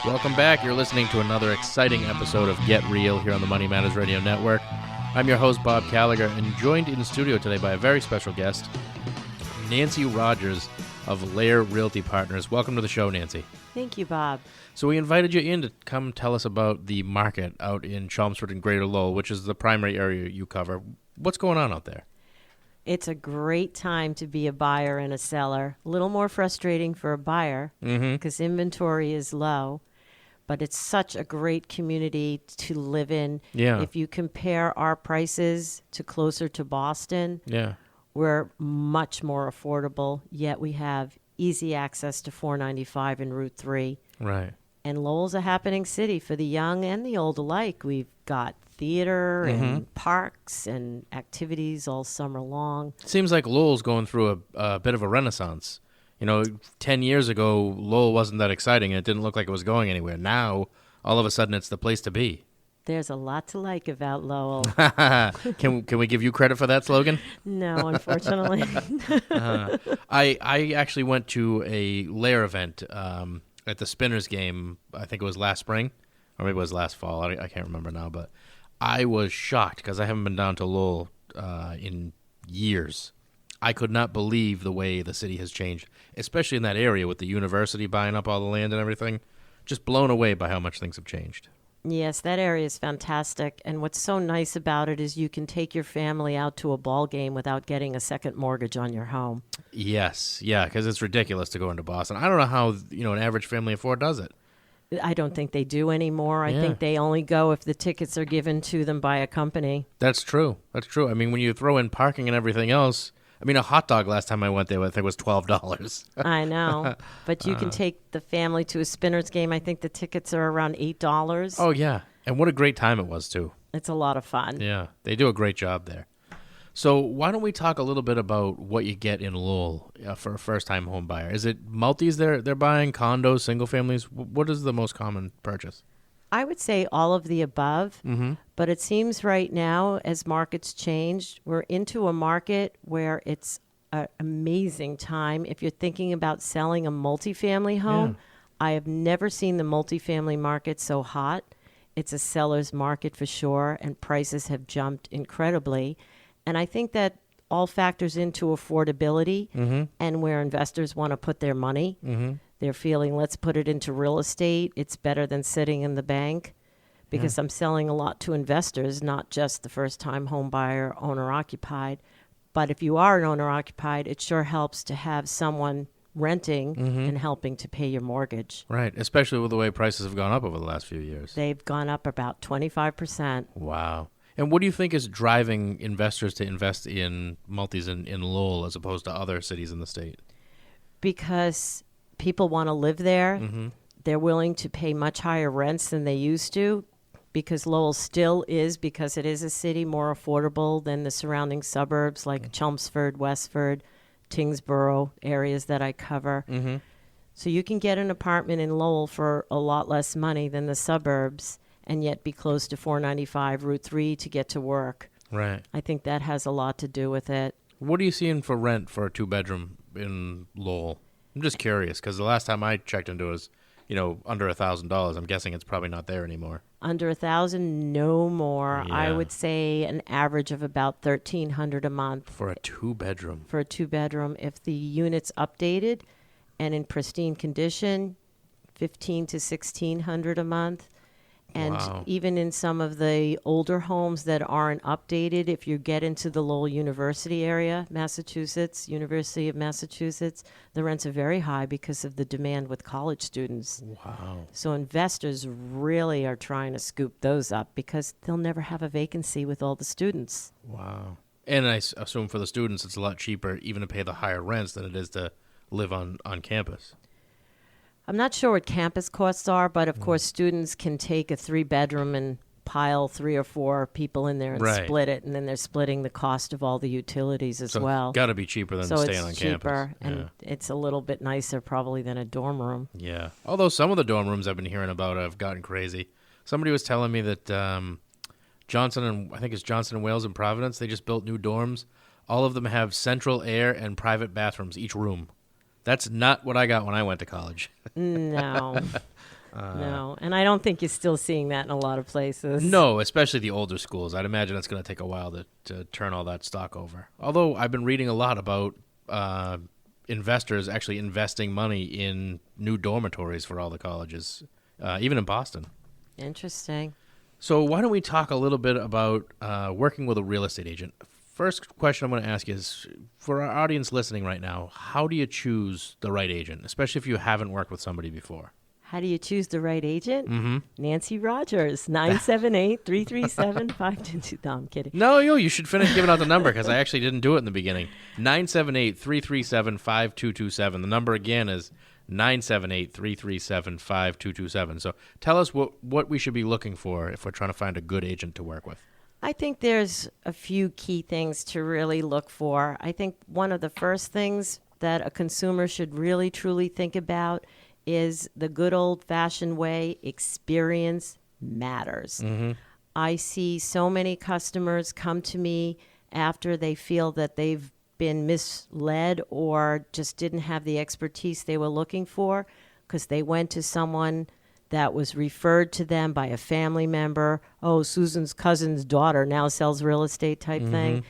Welcome back. You're listening to another exciting episode of Get Real here on the Money Matters Radio Network. I'm your host, Bob Gallagher, and joined in the studio today by a very special guest, Nancy Rogers of Lair Realty Partners. Welcome to the show, Nancy. Thank you, Bob. So we invited you in to come tell us about the market out in Chelmsford and Greater Lowell, which is the primary area you cover. What's going on out there? It's a great time to be a buyer and a seller. A little more frustrating for a buyer because inventory is low, but it's such a great community to live in. Yeah. If you compare our prices to closer to Boston, Yeah. we're much more affordable, yet we have easy access to 495 and Route 3. Right. And Lowell's a happening city for the young and the old alike. We've got theater and parks and activities all summer long. Seems like Lowell's going through a bit of a renaissance. You know, 10 years ago, Lowell wasn't that exciting, and it didn't look like it was going anywhere. Now, all of a sudden, it's the place to be. There's a lot to like about Lowell. Can we give you credit for that slogan? No, unfortunately. I actually went to a Lair event at the Spinners game. I think it was last spring, or maybe it was last fall. I can't remember now, but I was shocked because I haven't been down to Lowell in years. I could not believe the way the city has changed, especially in that area with the university buying up all the land and everything. Just blown away by how much things have changed. Yes, that area is fantastic. And what's so nice about it is you can take your family out to a ball game without getting a second mortgage on your home. Yes, yeah, because it's ridiculous to go into Boston. I don't know how an average family of four does it. I don't think they do anymore. I Yeah. think they only go if the tickets are given to them by a company. That's true. That's true. I mean, when you throw in parking and everything else, I mean, a hot dog last time I went there, I think was $12. I know. But you can take the family to a Spinners game. I think the tickets are around $8. Oh, yeah. And what a great time it was, too. It's a lot of fun. Yeah, they do a great job there. So why don't we talk a little bit about what you get in Lowell for a first-time home buyer? Is it multis they're buying, condos, single families? What is the most common purchase? I would say all of the above, but it seems right now, as markets changed, we're into a market where it's an amazing time. If you're thinking about selling a multifamily home, I have never seen the multifamily market so hot. It's a seller's market for sure, and prices have jumped incredibly. And I think that all factors into affordability and where investors want to put their money. They're feeling, let's put it into real estate. It's better than sitting in the bank because I'm selling a lot to investors, not just the first-time home buyer, owner-occupied. But if you are an owner-occupied, it sure helps to have someone renting and helping to pay your mortgage. Right, especially with the way prices have gone up over the last few years. They've gone up about 25%. Wow. And what do you think is driving investors to invest in multis in Lowell as opposed to other cities in the state? Because people want to live there. They're willing to pay much higher rents than they used to because Lowell still is, because it is a city, more affordable than the surrounding suburbs like Chelmsford, Westford, Tingsboro, areas that I cover. So you can get an apartment in Lowell for a lot less money than the suburbs and yet be close to 495 Route 3 to get to work. Right. I think that has a lot to do with it. What are you seeing for rent for a two-bedroom in Lowell? I'm just curious because the last time I checked into it was, under $1,000. I'm guessing it's probably not there anymore. Under $1,000, no more. Yeah. I would say an average of about $1,300 a month For a two-bedroom. for a two-bedroom. If the unit's updated and in pristine condition, $1,500 to $1,600 a month. And Wow. even in some of the older homes that aren't updated, if you get into the Lowell University area, Massachusetts, University of Massachusetts, the rents are very high because of the demand with college students. Wow. So investors really are trying to scoop those up because they'll never have a vacancy with all the students. Wow. And I assume for the students it's a lot cheaper even to pay the higher rents than it is to live on campus. I'm not sure what campus costs are, but of course students can take a 3-bedroom and pile 3 or 4 people in there and Right. split it, and then they're splitting the cost of all the utilities as So well. it's got to be cheaper than So staying on it's campus. cheaper, and it's a little bit nicer probably than a dorm room. Yeah. Although some of the dorm rooms I've been hearing about have gotten crazy. Somebody was telling me that Johnson and Wales in Providence, they just built new dorms. All of them have central air and private bathrooms, each room. That's not what I got when I went to college. No. No, and I don't think you're still seeing that in a lot of places. No, especially the older schools. I'd imagine it's going to take a while to turn all that stock over. Although I've been reading a lot about investors actually investing money in new dormitories for all the colleges, even in Boston. Interesting. So why don't we talk a little bit about working with a real estate agent? First question I'm going to ask is, for our audience listening right now, how do you choose the right agent, especially if you haven't worked with somebody before? How do you choose the right agent? Mm-hmm. Nancy Rogers, 978-337-5222. No, I'm kidding. No, you should finish giving out the number because I actually didn't do it in the beginning. 978-337-5227. The number again is 978-337-5227. So tell us what we should be looking for if we're trying to find a good agent to work with. I think there's a few key things to really look for. I think one of the first things that a consumer should really, truly think about is the good old-fashioned way, experience matters. Mm-hmm. I see so many customers come to me after they feel that they've been misled or just didn't have the expertise they were looking for because they went to someone that was referred to them by a family member. Oh, Susan's cousin's daughter now sells real estate type thing.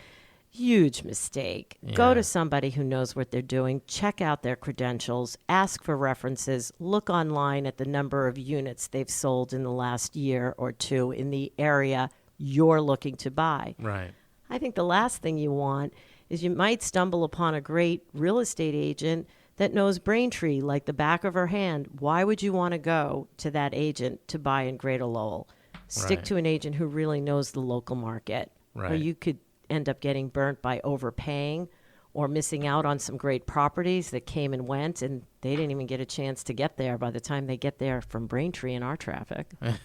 Huge mistake. Yeah. Go to somebody who knows what they're doing. Check out their credentials. Ask for references. Look online at the number of units they've sold in the last year or two in the area you're looking to buy. Right. I think the last thing you want is you might stumble upon a great real estate agent that knows Braintree like the back of her hand. Why would you want to go to that agent to buy in Greater Lowell? Stick Right. to an agent who really knows the local market. Right. Or you could end up getting burnt by overpaying or missing out on some great properties that came and went and they didn't even get a chance to get there by the time they get there from Braintree in our traffic. Yeah.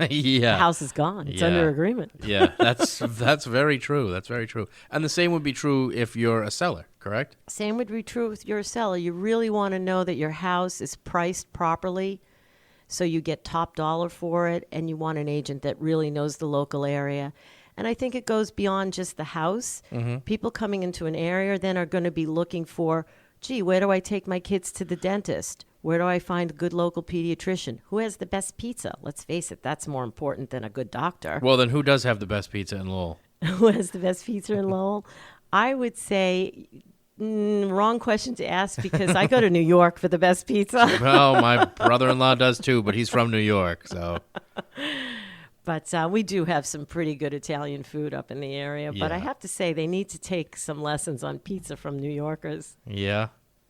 The house is gone. It's Yeah. under agreement. Yeah, that's very true. That's very true. And the same would be true if you're a seller, correct? Same would be true with your seller. You really want to know that your house is priced properly so you get top dollar for it, and you want an agent that really knows the local area. And I think it goes beyond just the house. Mm-hmm. People coming into an area then are going to be looking for, gee, where do I take my kids to the dentist? Where do I find a good local pediatrician? Who has the best pizza? Let's face it, that's more important than a good doctor. Well, then who does have the best pizza in Lowell? Who has the best pizza in Lowell? I would say, wrong question to ask because I go to New York for the best pizza. Well, my brother-in-law does too, but he's from New York, so. But we do have some pretty good Italian food up in the area. But I Yeah. have to say, they need to take some lessons on pizza from New Yorkers. Yeah.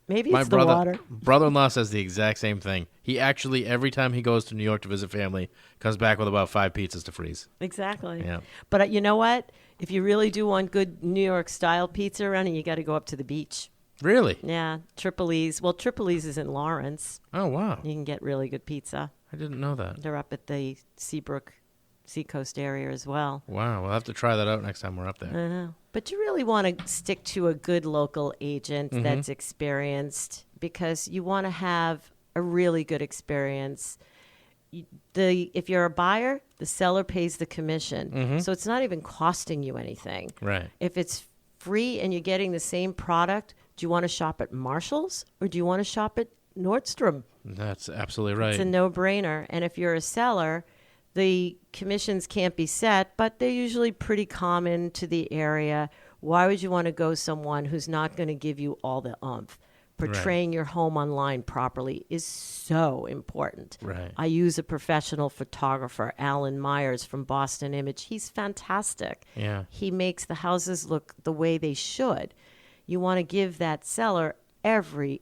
Maybe My it's the water. brother-in-law says the exact same thing. He actually, every time he goes to New York to visit family, comes back with about 5 pizzas to freeze. Exactly. Yeah. But you know what? If you really do want good New York-style pizza around here, you got to go up to the beach. Really? Yeah, Tripoli's. Well, Tripoli's is in Lawrence. Oh, wow. You can get really good pizza. I didn't know that. They're up at the Seacoast area as well. Wow, we'll have to try that out next time we're up there. I know. But you really want to stick to a good local agent that's experienced because you want to have a really good experience. If you're a buyer, the seller pays the commission. So it's not even costing you anything. Right. If it's free and you're getting the same product, do you want to shop at Marshall's or do you want to shop at Nordstrom? That's absolutely right. It's a no-brainer. And if you're a seller, the commissions can't be set, but they're usually pretty common to the area. Why would you want to go someone who's not going to give you all the oomph? Portraying your home online properly is so important. Right. I use a professional photographer, Alan Myers from Boston Image. He's fantastic. Yeah. He makes the houses look the way they should. You want to give that seller every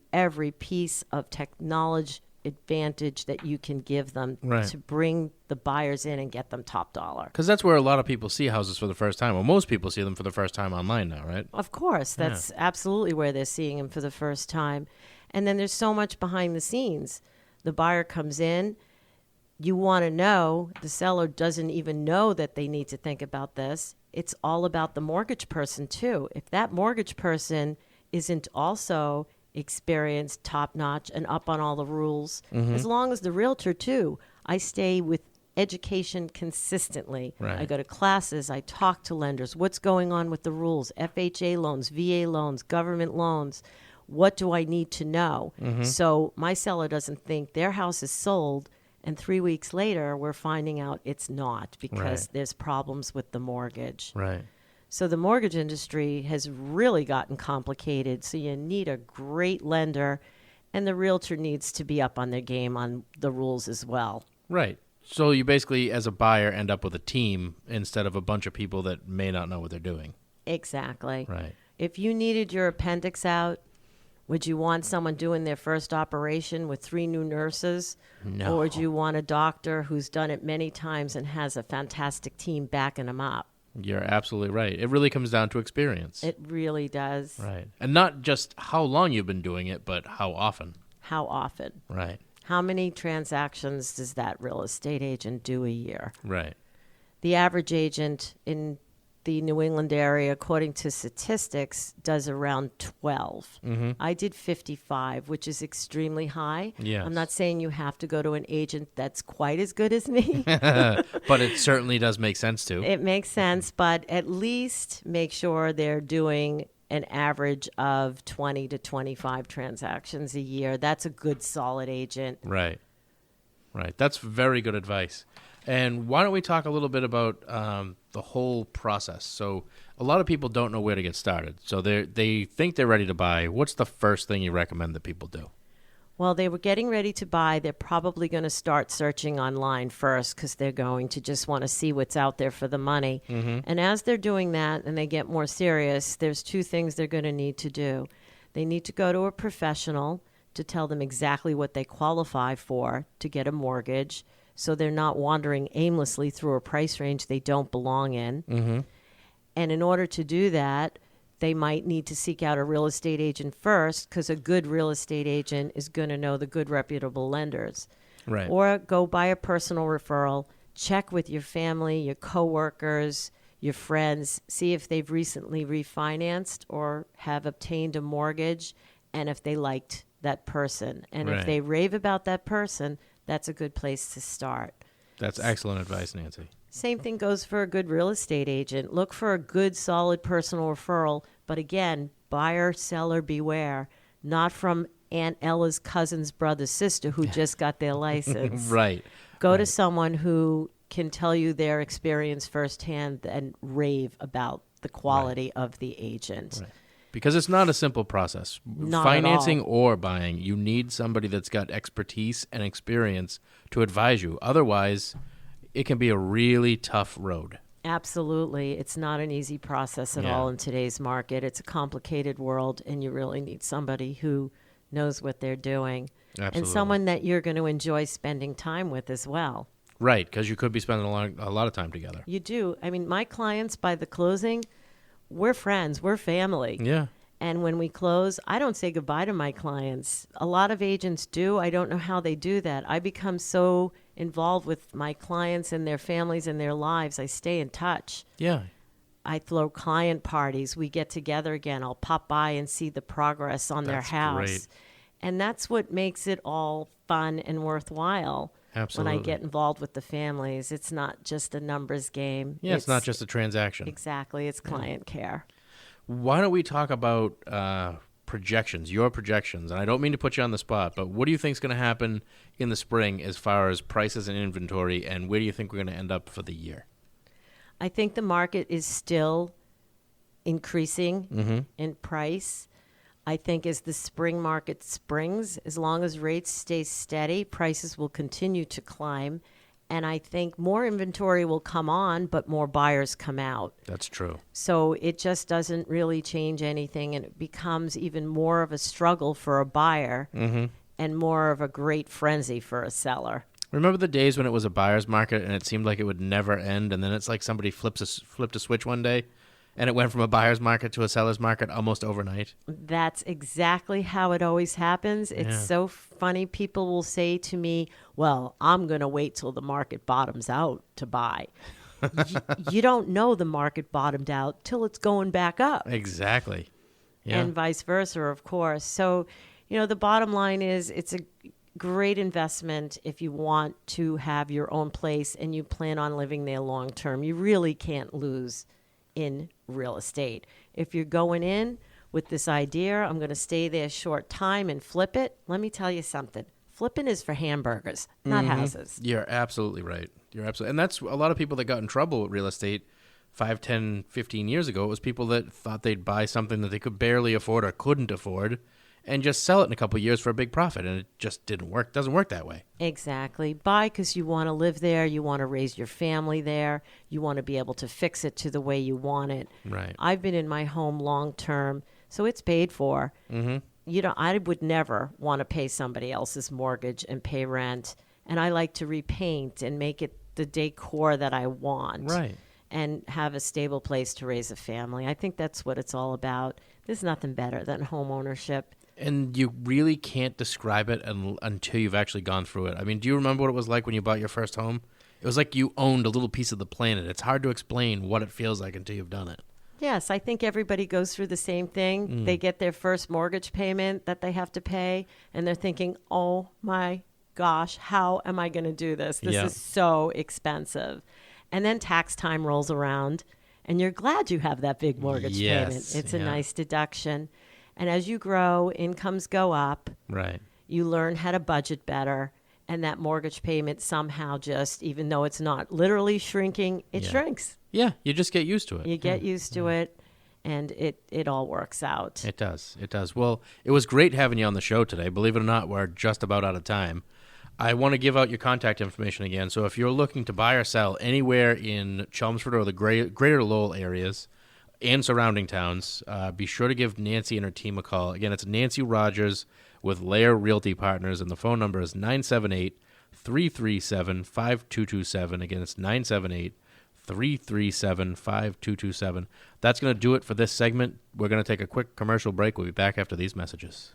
piece of technology advantage that you can give them Right. to bring the buyers in and get them top dollar. Because that's where a lot of people see houses for the first time. Well, most people see them for the first time online now, right? Of course, that's absolutely where they're seeing them for the first time. And then there's so much behind the scenes. The buyer comes in, you want to know, the seller doesn't even know that they need to think about this. It's all about the mortgage person too. If that mortgage person isn't also experienced, top-notch, and up on all the rules, as long as the realtor too, I stay with education consistently. Right. I go to classes, I talk to lenders, what's going on with the rules, FHA loans, VA loans, government loans, what do I need to know? So my seller doesn't think their house is sold And 3 weeks later, we're finding out it's not because Right. there's problems with the mortgage. Right. So the mortgage industry has really gotten complicated. So you need a great lender, and the realtor needs to be up on their game on the rules as well. Right. So you basically, as a buyer, end up with a team instead of a bunch of people that may not know what they're doing. Exactly. Right. If you needed your appendix out, would you want someone doing their first operation with 3 new nurses? No. Or would you want a doctor who's done it many times and has a fantastic team backing them up? You're absolutely right. It really comes down to experience. It really does. Right. And not just how long you've been doing it, but how often. How often? Right. How many transactions does that real estate agent do a year? Right. The average agent in the New England area, according to statistics, does around 12. Mm-hmm. I did 55, which is extremely high. Yes. I'm not saying you have to go to an agent that's quite as good as me. But it certainly does make sense to. It makes sense, but at least make sure they're doing an average of 20 to 25 transactions a year. That's a good, solid agent. Right. Right. That's very good advice. And why don't we talk a little bit about the whole process? So a lot of people don't know where to get started. So they think they're ready to buy. What's the first thing you recommend that people do? Well, they were getting ready to buy. They're probably going to start searching online first because they're going to just want to see what's out there for the money. Mm-hmm. And as they're doing that and they get more serious, there's 2 things they're going to need to do. They need to go to a professional to tell them exactly what they qualify for to get a mortgage, so they're not wandering aimlessly through a price range they don't belong in. Mm-hmm. And in order to do that, they might need to seek out a real estate agent first, because a good real estate agent is going to know the good reputable lenders. Right. Or go by a personal referral, check with your family, your coworkers, your friends, see if they've recently refinanced or have obtained a mortgage, and if they liked that person. And Right. if they rave about that person, that's a good place to start. That's excellent advice, Nancy. Same thing goes for a good real estate agent. Look for a good, solid personal referral. But again, buyer, seller, beware. Not from Aunt Ella's cousin's brother, sister who just got their license. Right. Go to Right. someone who can tell you their experience firsthand and rave about the quality of the agent. Right. Because it's not a simple process. Not at Financing all. or buying, you need somebody that's got expertise and experience to advise you. Otherwise, it can be a really tough road. Absolutely. It's not an easy process at Yeah. all in today's market. It's a complicated world, and you really need somebody who knows what they're doing. Absolutely. And someone that you're going to enjoy spending time with as well. Right, because you could be spending a lot of time together. You do. I mean, my clients, by the closing, we're friends, we're family. Yeah. And when we close, I don't say goodbye to my clients. A lot of agents do. I don't know how they do that. I become so involved with my clients and their families and their lives. I stay in touch. Yeah. I throw client parties. We get together again. I'll pop by and see the progress on their That's house. great. And that's what makes it all fun and worthwhile. Absolutely. When I get involved with the families, it's not just a numbers game. Yeah, it's not just a transaction. Exactly. It's client care. Why don't we talk about projections, your projections? And I don't mean to put you on the spot, but what do you think is going to happen in the spring as far as prices and inventory, and where do you think we're going to end up for the year? I think the market is still increasing Mm-hmm. in price. I think as the spring market springs, as long as rates stay steady, prices will continue to climb. And I think more inventory will come on, but more buyers come out. That's true. So it just doesn't really change anything, and it becomes even more of a struggle for a buyer Mm-hmm. and more of a great frenzy for a seller. Remember the days when it was a buyer's market and it seemed like it would never end, and then it's like somebody flipped a switch one day, and it went from a buyer's market to a seller's market almost overnight? That's exactly how it always happens. It's Yeah. so funny. People will say to me, well, I'm going to wait till the market bottoms out to buy. You don't know the market bottomed out till it's going back up. Exactly. Yeah. And vice versa, of course. So, the bottom line is it's a great investment if you want to have your own place and you plan on living there long term. You really can't lose in real estate. If you're going in with this idea, I'm going to stay there a short time and flip it, let me tell you something. Flipping is for hamburgers, not houses. You're absolutely right. And that's a lot of people that got in trouble with real estate 5, 10, 15 years ago. It was people that thought they'd buy something that they could barely afford or couldn't afford and just sell it in a couple of years for a big profit. And it just didn't work. Doesn't work that way. Exactly. Buy because you want to live there. You want to raise your family there. You want to be able to fix it to the way you want it. Right. I've been in my home long term, so it's paid for. I would never want to pay somebody else's mortgage and pay rent. And I like to repaint and make it the decor that I want. Right. And have a stable place to raise a family. I think that's what it's all about. There's nothing better than home ownership. And you really can't describe it until you've actually gone through it. I mean, do you remember what it was like when you bought your first home? It was like you owned a little piece of the planet. It's hard to explain what it feels like until you've done it. Yes, I think everybody goes through the same thing. They get their first mortgage payment that they have to pay, and they're thinking, oh my gosh, how am I going to do this? This is so expensive. And then tax time rolls around, and you're glad you have that big mortgage payment. It's a nice deduction. And as you grow, incomes go up. Right. You learn how to budget better, and that mortgage payment somehow just, even though it's not literally shrinking, it shrinks. Yeah, you just get used to it. You get used to it, and it all works out. It does. It does. Well, it was great having you on the show today. Believe it or not, we're just about out of time. I want to give out your contact information again. So if you're looking to buy or sell anywhere in Chelmsford or the greater Lowell areas and surrounding towns, be sure to give Nancy and her team a call. Again, it's Nancy Rogers with Lair Realty Partners, and the phone number is 978-337-5227. Again, it's 978-337-5227. That's going to do it for this segment. We're going to take a quick commercial break. We'll be back after these messages.